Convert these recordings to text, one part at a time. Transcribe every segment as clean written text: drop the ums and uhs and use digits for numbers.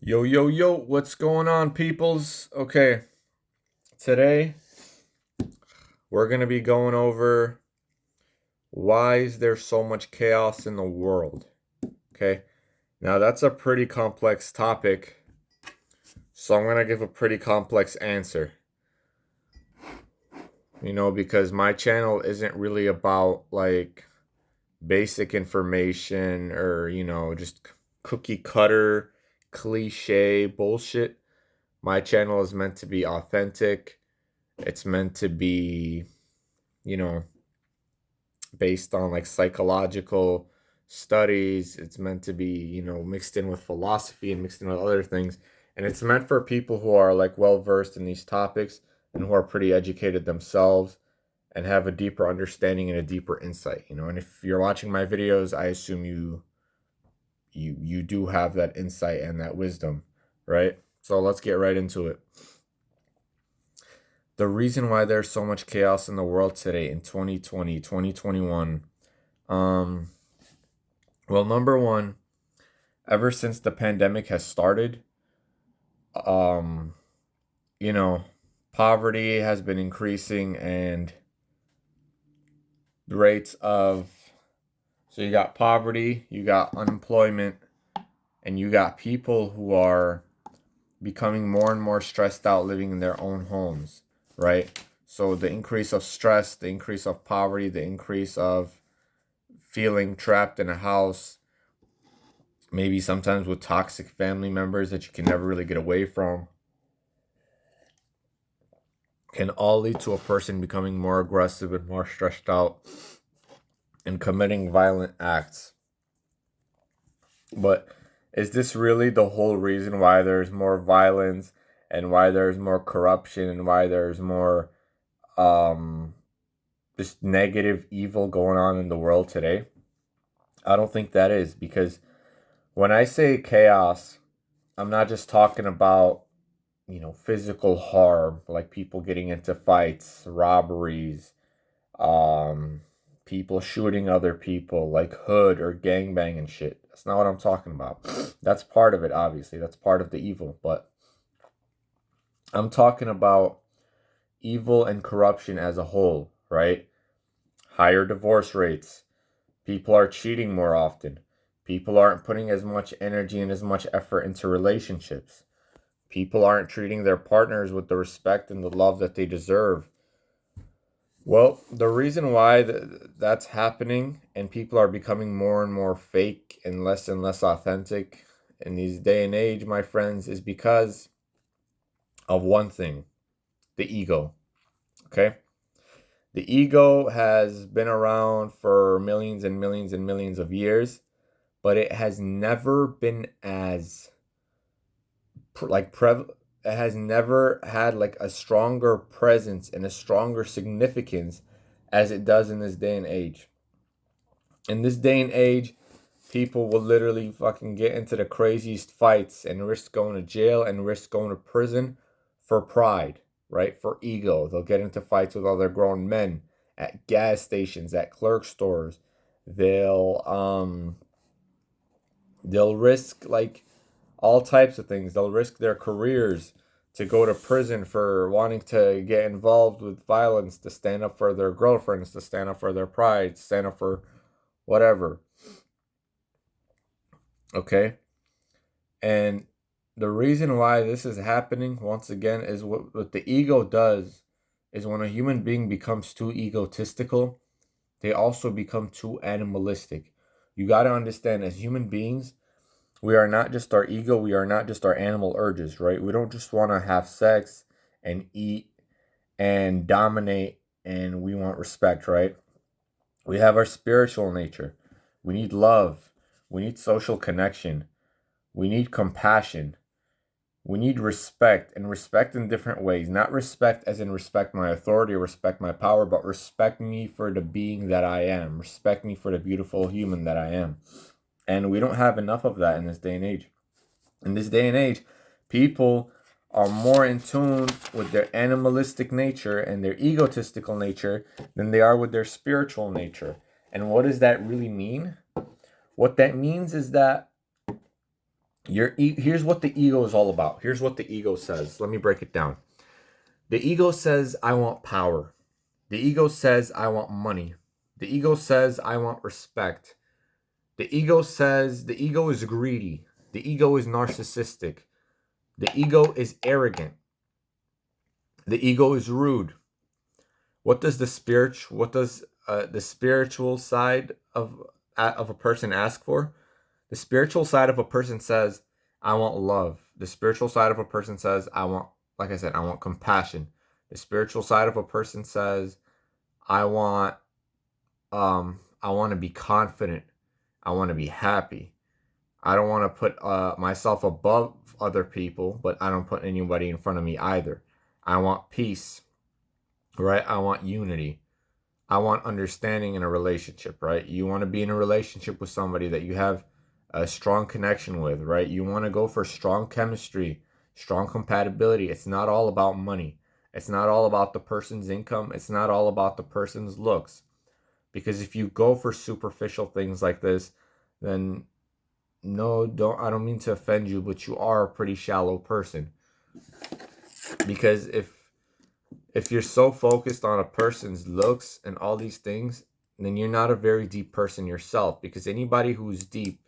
Yo, yo, yo, what's going on, peoples? Okay, today we're going to be going over why is there so much chaos in the world? Okay, now that's a pretty complex topic, so I'm going to give a pretty complex answer. Because my channel isn't really about like basic information or, just cookie cutter, cliche bullshit. My channel is meant to be authentic. It's meant to be, you know, based on like psychological studies. It's meant to be, mixed in with philosophy and mixed in with other things. And it's meant for people who are like well versed in these topics and who are pretty educated themselves and have a deeper understanding and a deeper insight. And if you're watching my videos, I assume you do have that insight and that wisdom, right? So let's get right into it. The reason why there's so much chaos in the world today in 2020, 2021. um well, number one, ever since the pandemic has started, um you know poverty has been increasing, and the rates of so you got poverty, you got unemployment, and you got people who are becoming more and more stressed out living in their own homes, right? So the increase of stress, the increase of poverty, the increase of feeling trapped in a house, maybe sometimes with toxic family members that you can never really get away from, can all lead to a person becoming more aggressive and more stressed out and committing violent acts. But is this really the whole reason why there's more violence and why there's more corruption and why there's more um just negative evil going on in the world today? I don't think that is, because when I say chaos, I'm not just talking about, physical harm, like people getting into fights, robberies, um, people shooting other people, like hood or gangbang and shit. That's not what I'm talking about. That's part of it, obviously. That's part of the evil. But I'm talking about evil and corruption as a whole, right? Higher divorce rates. People are cheating more often. People aren't putting as much energy and as much effort into relationships. People aren't treating their partners with the respect and the love that they deserve. Well, the reason why that's happening and people are becoming more and more fake and less authentic in these day and age, my friends, is because of one thing: the ego. Okay? The ego has been around for millions and millions and millions of years, but it has never been as it has never had like a stronger presence and a stronger significance as it does in this day and age. In this day and age, people will literally fucking get into the craziest fights and risk going to jail and risk going to prison for pride, right? For ego. They'll get into fights with other grown men at gas stations, at clerk stores. They'll they'll risk like all types of things. They'll risk their careers to go to prison for wanting to get involved with violence, to stand up for their girlfriends, to stand up for their pride, stand up for whatever. Okay? And the reason why this is happening, once again, is what the ego does is when a human being becomes too egotistical, they also become too animalistic. You got to understand, as human beings, we are not just our ego, we are not just our animal urges, right? We don't just want to have sex and eat and dominate, and we want respect, right? We have our spiritual nature. We need love. We need social connection. We need compassion. We need respect, and respect in different ways. Not respect as in respect my authority or respect my power, but respect me for the being that I am. Respect me for the beautiful human that I am. And we don't have enough of that in this day and age. In this day and age, people are more in tune with their animalistic nature and their egotistical nature than they are with their spiritual nature. And what does that really mean? What that means is that Here's what the ego is all about. Here's what the ego says. Let me break it down. The ego says, I want power. The ego says, I want money. The ego says, I want respect. The ego says, the ego is greedy. The ego is narcissistic. The ego is arrogant. The ego is rude. What does the spiritual side of a person ask for? The spiritual side of a person says, I want love. The spiritual side of a person says, like I said, I want compassion. The spiritual side of a person says, I want I want to be confident. I want to be happy. I don't want to put myself above other people, but I don't put anybody in front of me either. I want peace, right? I want unity. I want understanding in a relationship, right? You want to be in a relationship with somebody that you have a strong connection with, right? You want to go for strong chemistry, strong compatibility. It's not all about money. It's not all about the person's income. It's not all about the person's looks. Because if you go for superficial things like this, then no, I don't mean to offend you, but you are a pretty shallow person. Because if you're so focused on a person's looks and all these things, then you're not a very deep person yourself. Because anybody who's deep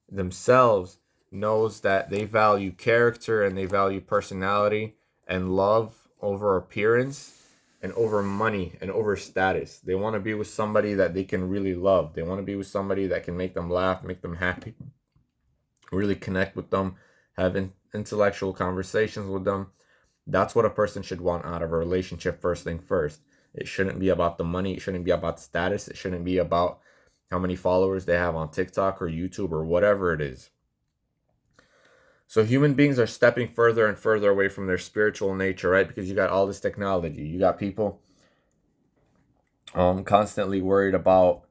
themselves knows that they value character and they value personality and love over appearance and over money and over status. They want to be with somebody that they can really love. They want to be with somebody that can make them laugh, make them happy, really connect with them, have intellectual conversations with them. That's what a person should want out of a relationship, first thing first. It shouldn't be about the money. It shouldn't be about status. It shouldn't be about how many followers they have on TikTok or YouTube or whatever it is. So human beings are stepping further and further away from their spiritual nature, right? Because you got all this technology. You got people constantly worried about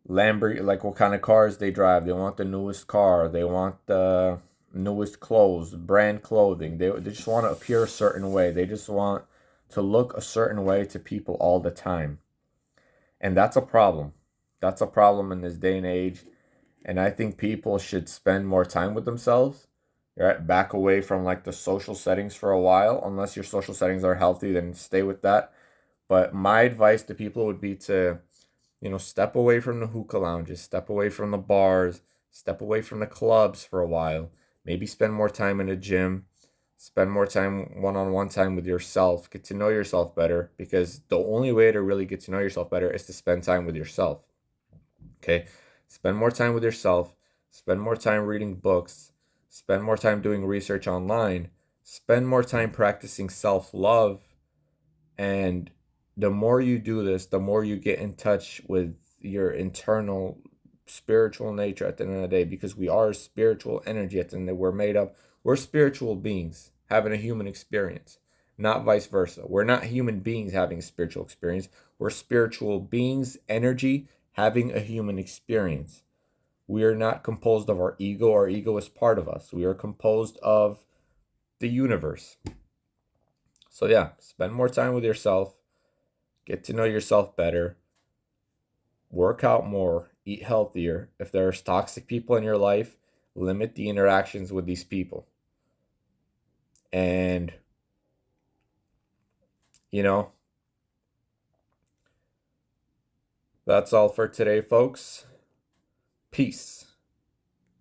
Lamborghini, like what kind of cars they drive. They want the newest car. They want the newest clothes, brand clothing. They just want to appear a certain way. They just want to look a certain way to people all the time. And that's a problem. That's a problem in this day and age. And I think people should spend more time with themselves, right? Back away from like the social settings for a while. Unless your social settings are healthy, then stay with that. But my advice to people would be to, step away from the hookah lounges, step away from the bars, step away from the clubs for a while. Maybe spend more time in the gym, spend more time one-on-one time with yourself, get to know yourself better, because the only way to really get to know yourself better is to spend time with yourself. Okay? Spend more time with yourself, spend more time reading books, spend more time doing research online, spend more time practicing self-love, and the more you do this, the more you get in touch with your internal spiritual nature at the end of the day, because we are spiritual energy at the end of the day. We're spiritual beings having a human experience, not vice versa. We're not human beings having a spiritual experience. We're spiritual beings, energy, having a human experience. We are not composed of our ego. Our ego is part of us. We are composed of the universe. So yeah, spend more time with yourself. Get to know yourself better. Work out more. Eat healthier. If there's toxic people in your life, limit the interactions with these people. And, you know, that's all for today, folks. Peace.